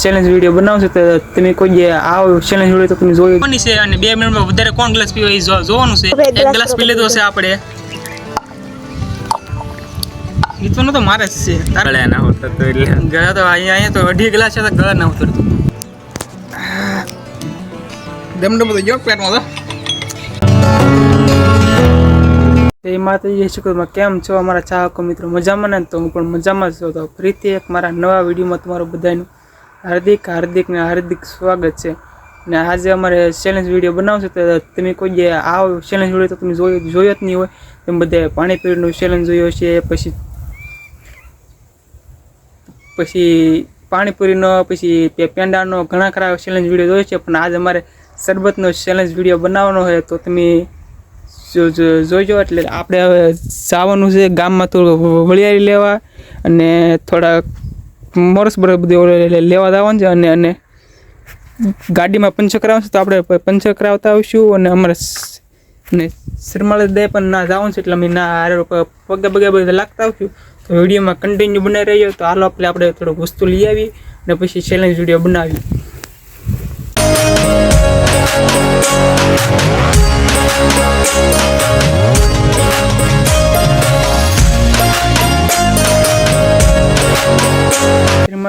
Challenge video બનાવશો તો તમે કોઈ આવો ચેલેન્જ વિડીયો તો તમે જોયો કોની છે અને 2 મિનિટમાં વધારે કોણ ગ્લાસ પીવો એ જોવાનું છે. એક ગ્લાસ પી લીધો છે આપણે. એ તો નતો મારે જ છે. ગળે ના ઉતરતો એટલે ગળા તો અહીંયા તો 2.5 ગ્લાસ છે તો ગળા ના ઉતરતું. દમડો બધો જો પેટમાં તો. એ માતાજી શુક્રમાં કેમ છો અમારા ચાહકો મિત્રો? મજામાં ને? તો હું પણ મજામાં જ છું. તો ફરીથી એક મારા નવા વિડીયોમાં તમારું બધાનું હાર્દિક સ્વાગત છે. ને આજે અમારે ચેલેન્જ વિડીયો બનાવશે તો તમે કોઈ આવો ચેલેન્જ વિડીયો તો તમે જોયો જ નહીં હોય. તમે બધે પાણીપુરીનું ચેલેન્જ જોયો છે, પછી પાણીપુરીનો, પછી પેંડાનો ઘણા ખરા ચેલેન્જ વિડીયો જોયો છે. પણ આજે અમારે શરબતનો ચેલેન્જ વિડીયો બનાવવાનો હોય તો તમે જોઈજો. એટલે આપણે હવે જવાનું છે ગામમાં થોડું વળિયારી લેવા અને થોડા મોરસ બધું લેવા જવાનું છે અને ગાડીમાં પંચર કરાવશે તો આપણે પંચર કરાવતા આવીશું. અને અમારે શરમાળા દે પણ ના જવાનું છે એટલે અમે ના પગે બધા લાગતા આવશું. તો વિડીયોમાં કન્ટિન્યુ બનાવી રહ્યો. તો હાલો આપણે થોડુંક વસ્તુ લઈ આવી અને પછી ચેલેન્જ વિડીયો બનાવી.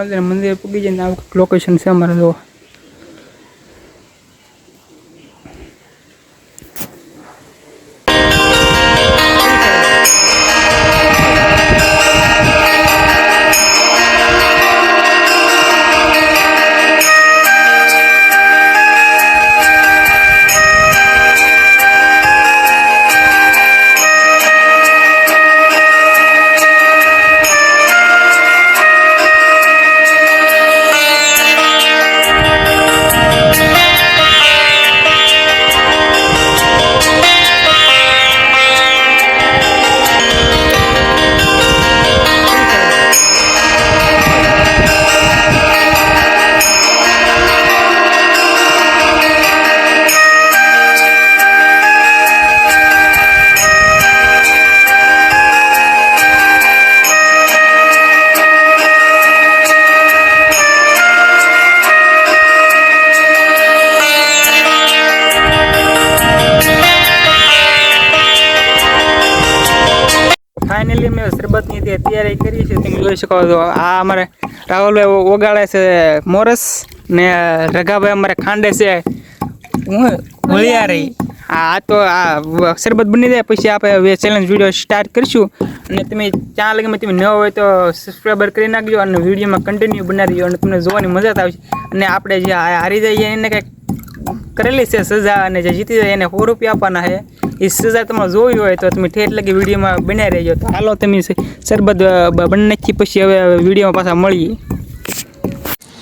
મંદિર પૂગી જાય ને આવું લોકેશન છે અમારે. જો ફાઇનલી મેં શરબતની તૈયારી કરી છે. તમે જોઈ શકો છો આ અમારે રાહુલભાઈ ઓગાળે છે મોરસ ને રઘાભાઈ અમારે ખાંડે છે વળિયારી. આ તો આ શરબત બની જાય પછી આપણે ચેલેન્જ વિડીયો સ્ટાર્ટ કરીશું. અને તમે ત્યાં લગીમાં તમે ન હોય તો સબસ્ક્રાઈબર કરી નાખજો અને વિડીયોમાં કન્ટિન્યુ બનાવી દો અને તમને જોવાની મજા આવશે. અને આપણે જે હારી જઈએ એને કંઈક કરેલી છે સજા અને જે જીતી જાય એને 100 રૂપિયા આપવાના છે. એ સજા તમારે જોવી હોય તો તમે ઠેઠ લગી વિડીયોમાં બનાવી રહેજો. તો હાલો તમે શરબત બની નાખી પછી હવે વિડીયોમાં પાછા મળીએ.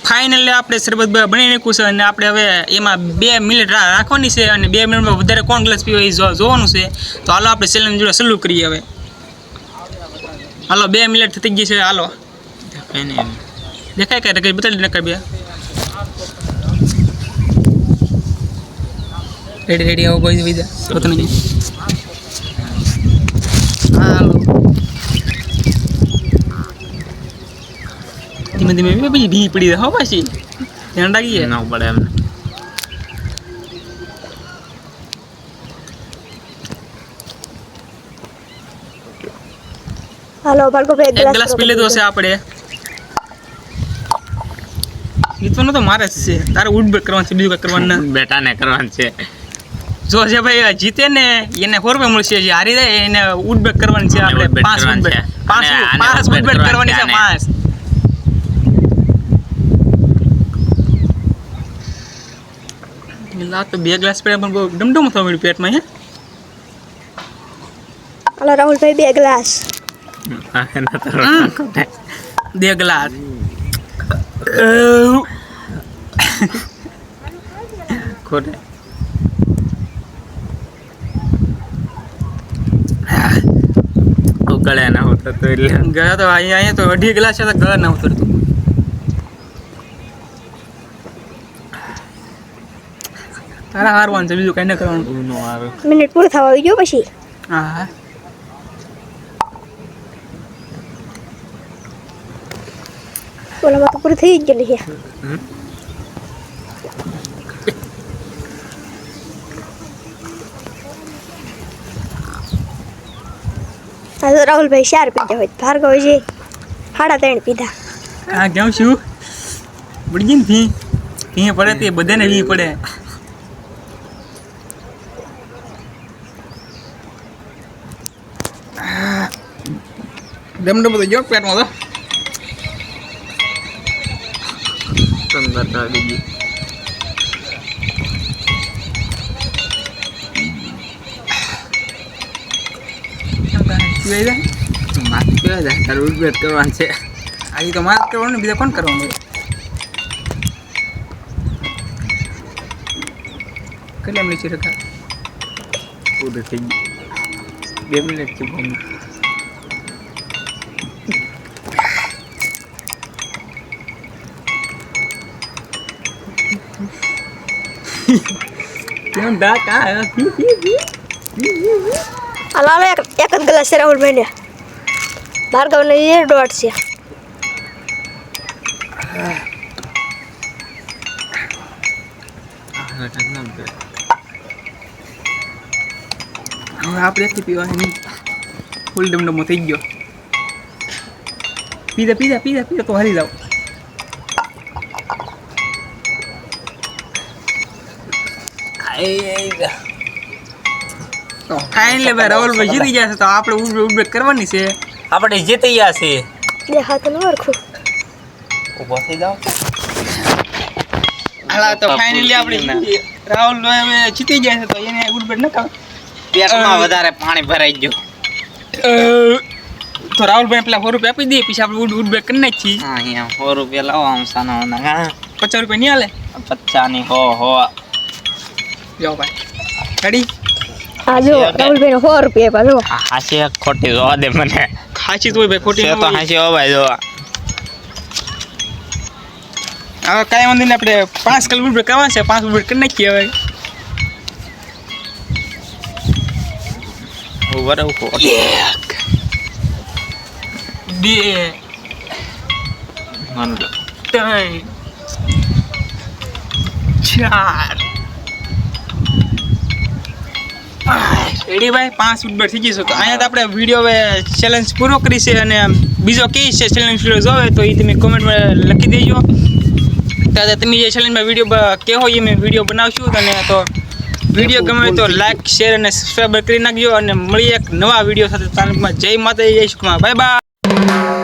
ફાઇનલી આપણે શરબત બની નાખ્યું છે અને આપણે હવે એમાં 2 મિનિટ રાખવાની છે અને 2 મિનિટમાં વધારે કોણ ગ્લાસ પીવો એ જોવાનું છે. તો હાલો આપણે ચેલેન્જ જોડે ચાલુ કરીએ. હવે હાલો 2 મિનિટ થઈ ગઈ છે. હાલો દેખાય કે રગજ બતાડી નકર બે રેડી આવો બોયઝ વિદા પોતાને જ. હાલો ધીમે ધીમે બી પડી હો પાછી ધ્યાન રાખીએ ના પડે એમને. હાલો ભાર્ગવભાઈ એક ગ્લાસ પી લીધો છે આપણે. એ તો નતો મારે જ છે. તારે ઉડબેટ કરવાનું છે, બીજું કઈ કરવાનું ના. બેટાને કરવાનું છે. જો જે ભાઈ જીતે ને એને 100 રૂપિયા મળશે. જે હારી જાય એને ઉડબેટ કરવાની છે. આપણે 5 ઉડબેટ કરવાની છે. 5 લા તો 2 ગ્લાસ પીડા પણ બહુ ડમડમ થવા મળ્યું પેટમાં. હાલો રાહુલભાઈ 2 ગ્લાસ. 2 ગ્લાસ ખોટે ગળે ના ઉતરતો એટલે ગયા તો અહીંયા તો 2.5 ગ્લાસ છે તો ગળા ના ઉતરતું. તારા હારવાનું છે, બીજું કઈ ન કરવાનું. મિનિટ પૂરી થવા આવી ગયો પછી. હા ઓલામાં તો પૂરું થઈ જ ગયેલું છે આ તો રાહુલભાઈ 4 પીધા હોય ભાર્ગવજી 3.5 પીધા હા કેવું છું પડી ગઈ ને ફી ફી પડે તે બધાને વી પડે દમડમ તો જો પેટમાં તો સુંદર બીજી માથું કેવા જાય તારું ઉદ્વેગ કરવાનું છે આજે તો મારે કરવાનું ને બીજા કોણ કરવાનું કેટલા મિનિટ છે રખા પૂરું થઈ ગયું 2 મિનિટ છે ભૂમિ કેમ દા કા અલાલો એક જ ગ્લાસ છે રાહુલભાઈ ને ભાર્ગવને 1.5 છે હવે આપણે એકથી પીવાની નહીં ફૂલ ડમડમો થઈ ગયો પીધા પીધા પીધા પીધા તો હારી જાવ ફાઇનલી ભાઈ રાહુલભાઈ જીતી ગયા છે તો આપણે ઉડબેક કરવાની છે આપણે જીતી ગયા છે દેખાતો ન ઓળખું ઊભો થઈ જાઓ હાલા તો ફાઇનલી આપણે રાહુલભાઈ જીતી ગયા છે તો એને ઉડબેક ન કર પેટમાં વધારે પાણી ભરાઈ ગયું તો રાહુલભાઈ પેલા 100 રૂપિયા આપી દઈએ પછી આપણે ઉડબેક કરી નાખીએ હા અહીંયા 100 રૂપિયા લાવો આમ સાના વાના 50 રૂપિયા નહીં હાલે 50 ની હો જાઓ ભાઈ રેડી આ જો રાહુલભાઈ 100 રૂપિયા પાછો હાસી ખોટી જોવા દે મને ખાસી તો ભાઈ ખોટી છે તો હાસી હો ભાઈ જોવા હવે કાંઈ વાંધો નહીં આપણે 5 કિલો ઉડબેક કરવાના છે 5 ઉડબેક કરી નાખીએ હવે ઉભો રહો એક બે મને ત્રણ ચાર રેડી ભાઈ 5 ઉડબેક થઈ જશે તો અહીંયા તો આપણે વિડીયો હવે ચેલેન્જ પૂરો કરી છે અને બીજો કઈ છે ચેલેન્જ વિડીયો જોવે તો એ તમે કોમેન્ટમાં લખી દેજો તો તમે જે ચેલેન્જમાં વિડીયો કહેવો એ મેં વિડીયો બનાવશું અને તો વિડીયો ગમે તો લાઈક શેર અને સબસ્ક્રાઈબ કરી નાખજો અને મળીએ એક નવા વિડીયો સાથે ચેનલમાં જય માતાજી જય શ્રી કૃષ્ણ બાય બાય